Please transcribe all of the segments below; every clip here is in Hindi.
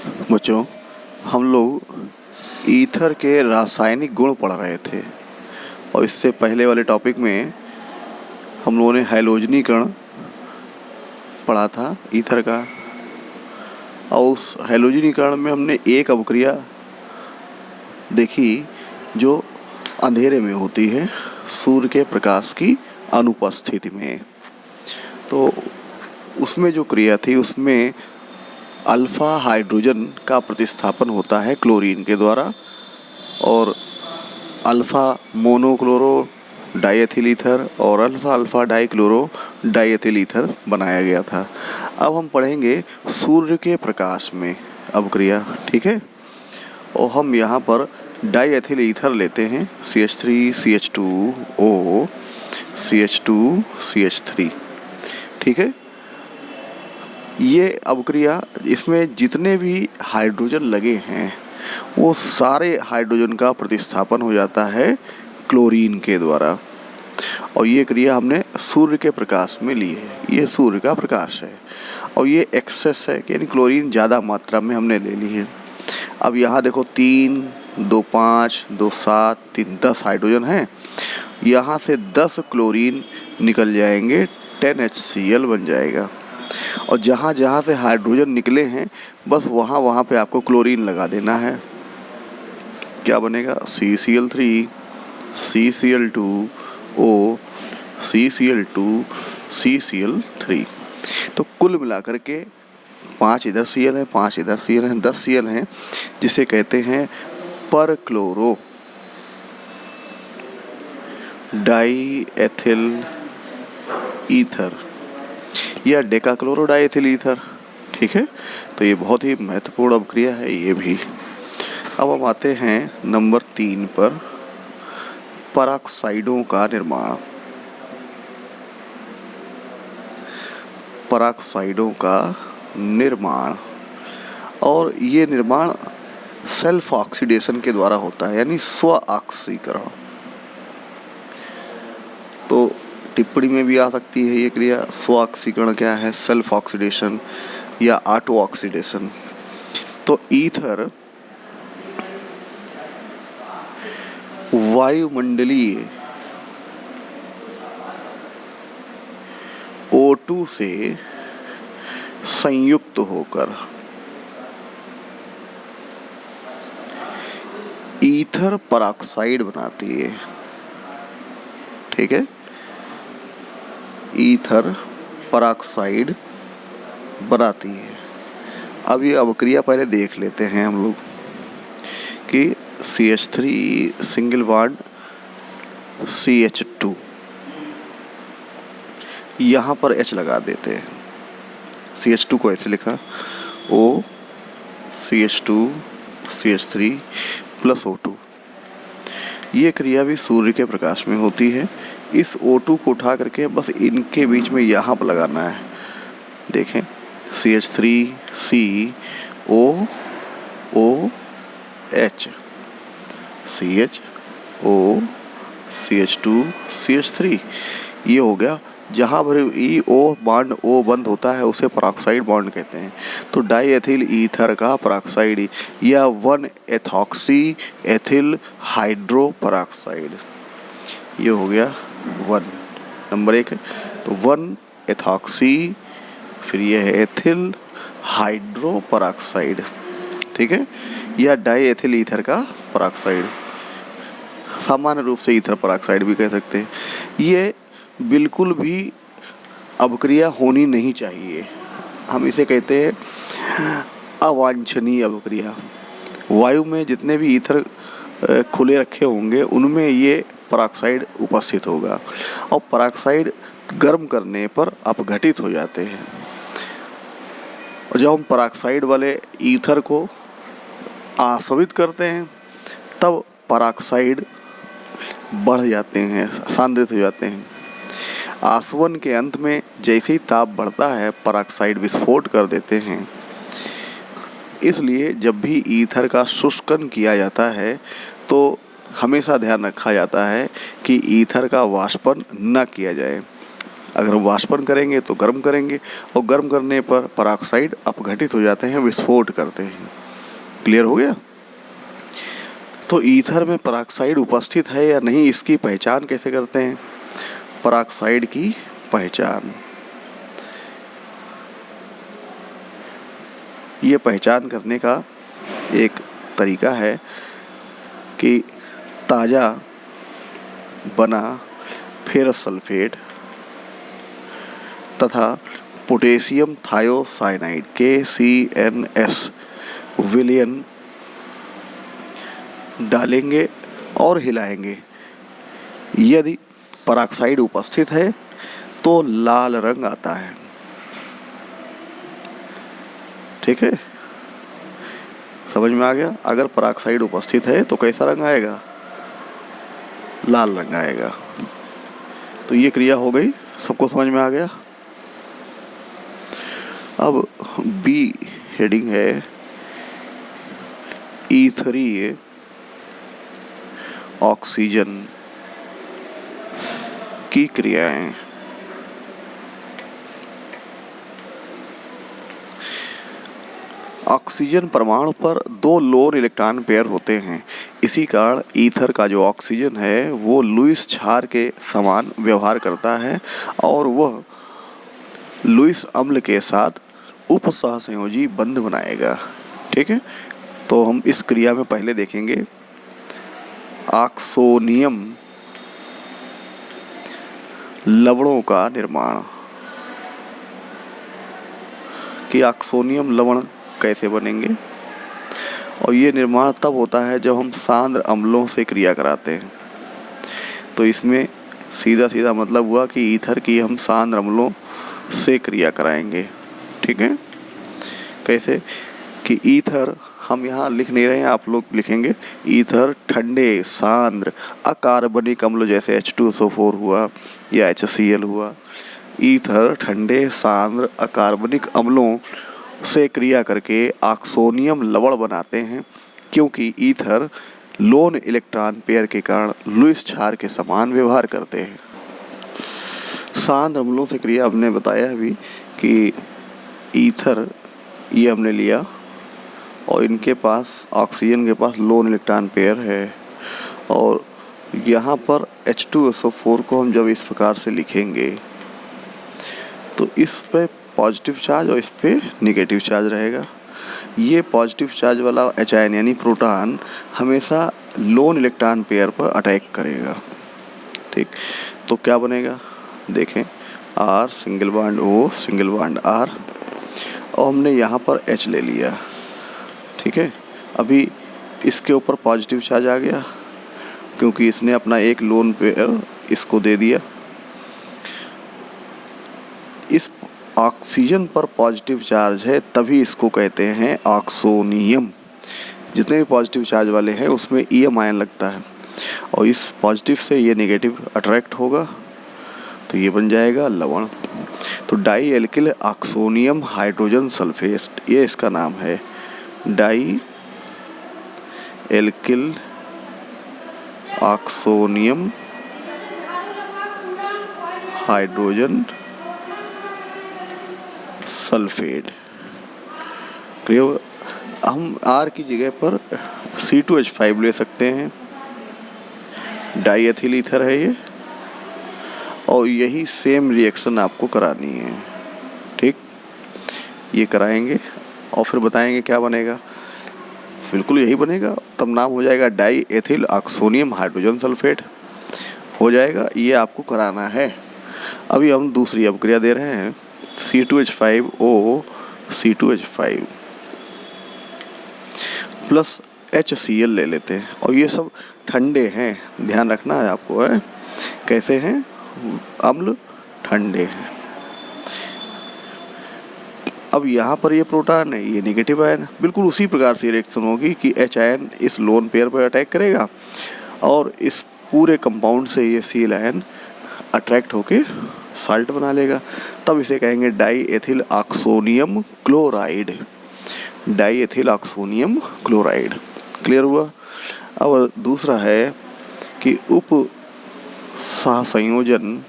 बच्चों, हम लोग ईथर के रासायनिक गुण पढ़ रहे थे और इससे पहले वाले टॉपिक में हम लोगों ने हैलोजनीकरण पढ़ा था ईथर का। और उस हैलोजनीकरण में हमने एक अवक्रिया देखी जो अंधेरे में होती है, सूर्य के प्रकाश की अनुपस्थिति में। तो उसमें जो क्रिया थी उसमें अल्फ़ा हाइड्रोजन का प्रतिस्थापन होता है क्लोरीन के द्वारा और अल्फ़ा मोनोक्लोरो डाइएथिल ईथर और alpha alpha dichloro diethyl ether बनाया गया था। अब हम पढ़ेंगे सूर्य के प्रकाश में अवक्रिया, ठीक है। और हम यहाँ पर डाइएथिल ईथर लेते हैं CH3 CH2O CH2 CH3, ठीक है। ये अवक्रिया, इसमें जितने भी हाइड्रोजन लगे हैं वो सारे हाइड्रोजन का प्रतिस्थापन हो जाता है क्लोरीन के द्वारा। और ये क्रिया हमने सूर्य के प्रकाश में ली है। ये सूर्य का प्रकाश है और ये एक्सेस है, यानी क्लोरीन ज़्यादा मात्रा में हमने ले ली है। अब यहाँ देखो 3, 2, 5, 2, 7, 3, 10 हाइड्रोजन हैं। यहाँ से 10 क्लोरीन निकल जाएंगे, 10 HCl बन जाएगा। और जहाँ जहाँ से हाइड्रोजन निकले हैं बस वहाँ वहाँ पे आपको क्लोरीन लगा देना है। क्या बनेगा? CCl3 CCl2O CCl2 CCl3। तो कुल मिलाकर के 5 इधर Cl है, 5 इधर Cl है, 10 Cl हैं, जिसे कहते हैं पर क्लोरो डाइएथिल ईथर या डेकाक्लोरो डाइएथिल ईथर, ठीक है। तो ये बहुत ही महत्वपूर्ण अवक्रिया है ये भी। अब हम आते हैं नंबर 3 पर, पराक्साइडों का निर्माण। पराक्साइडों का निर्माण, और ये निर्माण सेल्फ ऑक्सीडेशन के द्वारा होता है, यानी स्व ऑक्सीकरण। तो टिप्पणी में भी आ सकती है ये क्रिया। स्व ऑक्सीकरण क्या है? सेल्फ ऑक्सीडेशन या ऑटो ऑक्सीडेशन। तो ईथर वायुमंडलीय O2 से संयुक्त होकर ईथर पराक्साइड बनाती है, ठीक है। ईथर पराक्साइड बनाती है। अब ये अवक्रिया पहले देख लेते हैं हम लोग कि CH3 सिंगल बॉन्ड CH2, यहाँ पर H लगा देते हैं। CH2 को ऐसे लिखा O CH2 CH3 plus O2। ये क्रिया भी सूर्य के प्रकाश में होती है। इस O2 को उठा करके बस इनके बीच में यहाँ पर लगाना है। देखें, CH3 C O O H CH O CH2 CH3, ये हो गया। जहाँ पर ई ओ बॉन्ड O बंद होता है उसे पराक्साइड बॉन्ड कहते हैं। तो डाइएथिल ईथर का पराक्साइड या 1 एथॉक्सी एथिल हाइड्रो पराक्साइड, ये हो गया 1 नंबर 1। तो 1 एथॉक्सी, फिर ये है एथिल हाइड्रो पराक्साइड, ठीक है, या डाइएथिल ईथर का पराक्साइड। सामान्य रूप से ईथर पराक्साइड भी कह सकते हैं। ये बिल्कुल भी अवक्रिया होनी नहीं चाहिए। हम इसे कहते हैं अवांछनीय अवक्रिया। वायु में जितने भी ईथर खुले रखे होंगे उनमें ये पराक्साइड उपस्थित होगा और पराक्साइड गर्म करने पर अपघटित हो जाते हैं। और जब हम पराक्साइड वाले ईथर को आस्वादित करते हैं तब पराक्साइड बढ़ जाते हैं, सांद्रित हो जाते हैं। आसवन के अंत में जैसे ही ताप बढ़ता है पराक्साइड विस्फोट कर देते हैं। इसलिए जब भी ईथर का शुष्कन किया जाता है तो हमेशा ध्यान रखा जाता है कि ईथर का वाष्पन न किया जाए। अगर हम वाष्पन करेंगे तो गर्म करेंगे, और गर्म करने पर पराऑक्साइड अपघटित हो जाते हैं, विस्फोट करते हैं। क्लियर हो गया? तो ईथर में पराऑक्साइड उपस्थित है या नहीं, इसकी पहचान कैसे करते हैं? पराऑक्साइड की पहचान, ये पहचान करने का एक तरीका है कि ताज़ा बना फेरस सल्फेट तथा पोटेशियम थायोसाइनाइड KCNS विलयन डालेंगे और हिलाएंगे। यदि पराऑक्साइड उपस्थित है तो लाल रंग आता है। ठीक है, समझ में आ गया? अगर पराऑक्साइड उपस्थित है तो कैसा रंग आएगा? लाल रंग आएगा। तो ये क्रिया हो गई, सबको समझ में आ गया? अब बी हेडिंग है E3 ऑक्सीजन की क्रियाएं। ऑक्सीजन परमाणु पर 2 लोन इलेक्ट्रॉन पेयर होते हैं। इसी कारण ईथर का जो ऑक्सीजन है वो लुईस क्षार के समान व्यवहार करता है और वह लुईस अम्ल के साथ उपसहसंयोजी बंध बनाएगा। ठीक है, तो हम इस क्रिया में पहले देखेंगे ऑक्सोनियम लवणों का निर्माण, कि ऑक्सोनियम लवण कैसे बनेंगे। और ये निर्माण तब होता है जब हम सांद्र अम्लों से क्रिया कराते हैं। तो इसमें सीधा सीधा मतलब हुआ कि ईथर की हम सांद्र अम्लों से क्रिया कराएंगे। ठीक है, कैसे कि ईथर हम यहाँ लिख नहीं रहे हैं, आप लोग लिखेंगे। ईथर ठंडे सांद्र अकार्बनिक अम्ल जैसे H2SO4 हुआ या HCl हुआ। ईथर ठंडे सांद्र अकार्बनिक अम्लों से क्रिया करके ऑक्सोनियम लवण बनाते हैं, क्योंकि ईथर लोन इलेक्ट्रॉन पेयर के कारण लुईस क्षार के समान व्यवहार करते हैं। सांद्र अम्लों से क्रिया हमने बताया अभी कि ईथर ये हमने लिया और इनके पास ऑक्सीजन के पास लोन इलेक्ट्रॉन पेयर है, और यहाँ पर H2SO4 को हम जब इस प्रकार से लिखेंगे तो इस पे पॉजिटिव चार्ज और इस पे नेगेटिव चार्ज रहेगा। ये पॉजिटिव चार्ज वाला H आयन यानी प्रोटॉन हमेशा लोन इलेक्ट्रॉन पेयर पर अटैक करेगा। ठीक, तो क्या बनेगा देखें, R single bond O single bond R, और हमने यहाँ पर H ले लिया। ठीक है, अभी इसके ऊपर पॉजिटिव चार्ज आ गया क्योंकि इसने अपना एक लोन पेयर इसको दे दिया। इस ऑक्सीजन पर पॉजिटिव चार्ज है तभी इसको कहते हैं ऑक्सोनियम। जितने भी पॉजिटिव चार्ज वाले हैं उसमें EM आयन लगता है और इस पॉजिटिव से ये नेगेटिव अट्रैक्ट होगा तो ये बन जाएगा लवण। तो di alkyl oxonium hydrogen sulphate, ये इसका नाम है, di alkyl oxonium hydrogen sulphate. Clear? हम R की जगह पर C2H5 ले सकते हैं, डाई एथिल ईथर है ये, और यही सेम रिएक्शन आपको करानी है। ठीक, ये कराएंगे और फिर बताएंगे क्या बनेगा। बिल्कुल यही बनेगा, तब नाम हो जाएगा die ethyl oxonium hydrogen sulphate हो जाएगा। ये आपको कराना है। अभी हम दूसरी अपक्रिया दे रहे हैं, C2H5O C2H5 प्लस HCl ले लेते हैं, और ये सब ठंडे हैं, ध्यान रखना है आपको है। कैसे हैं? अम्ल ठंडे हैं। अब यहाँ पर ये प्रोटॉन है, ये नेगेटिव आयन, बिल्कुल उसी प्रकार से रिएक्शन होगी कि H आयन इस लोन पेयर पर अटैक करेगा और इस पूरे कंपाउंड से ये Cl आयन अट्रैक्ट होके साल्ट बना लेगा। तब इसे कहेंगे die ethyl oxonium chloride, die ethyl oxonium chloride. Clear हुआ? अब दूसरा है कि उप सहसंयोजन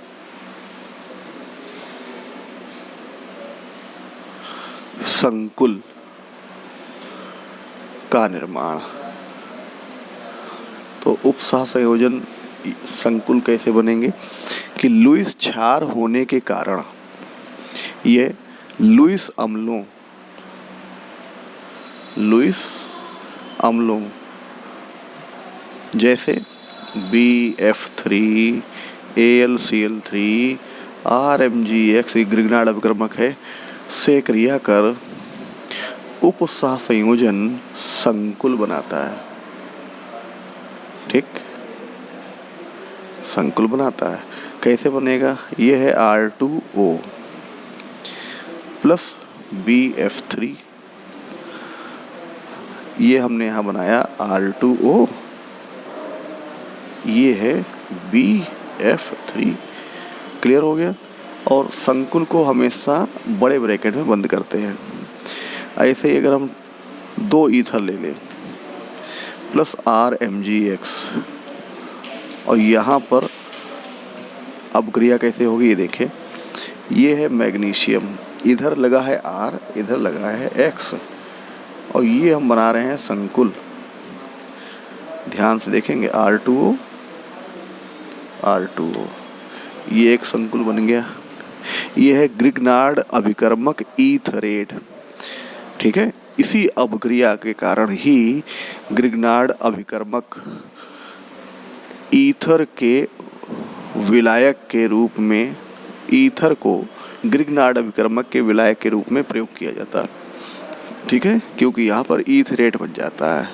संकुल का निर्माण। तो उपसहसंयोजन संकुल कैसे बनेंगे कि लुईस क्षार होने के कारण ये लुईस अम्लों जैसे BF3 AlCl3 RMgX ग्रिग्नार्ड अभिक्रमक है से क्रिया कर उपसहसंयोजन संकुल बनाता है। ठीक, संकुल बनाता है। कैसे बनेगा? ये है R2O प्लस BF3, ये हमने यहाँ बनाया R2O, ये है BF3। क्लियर हो गया। और संकुल को हमेशा बड़े ब्रैकेट में बंद करते हैं। ऐसे ही अगर हम 2 ईथर ले लें प्लस RMgX और यहाँ पर अब क्रिया कैसे होगी ये देखें। ये है मैग्नीशियम, इधर लगा है R, इधर लगा है X और ये हम बना रहे हैं संकुल। ध्यान से देखेंगे R2O, ये एक संकुल बन गया। ये है ग्रिग्नार्ड अभिकर्मक ईथरेट। ठीक है, इसी अपक्रिया के कारण ही ग्रिग्नार्ड अभिकर्मक ईथर के विलायक के रूप में, ईथर को ग्रिग्नार्ड अभिकर्मक के विलायक के रूप में प्रयोग किया जाता है। ठीक है, क्योंकि यहाँ पर ईथरेट बन जाता है।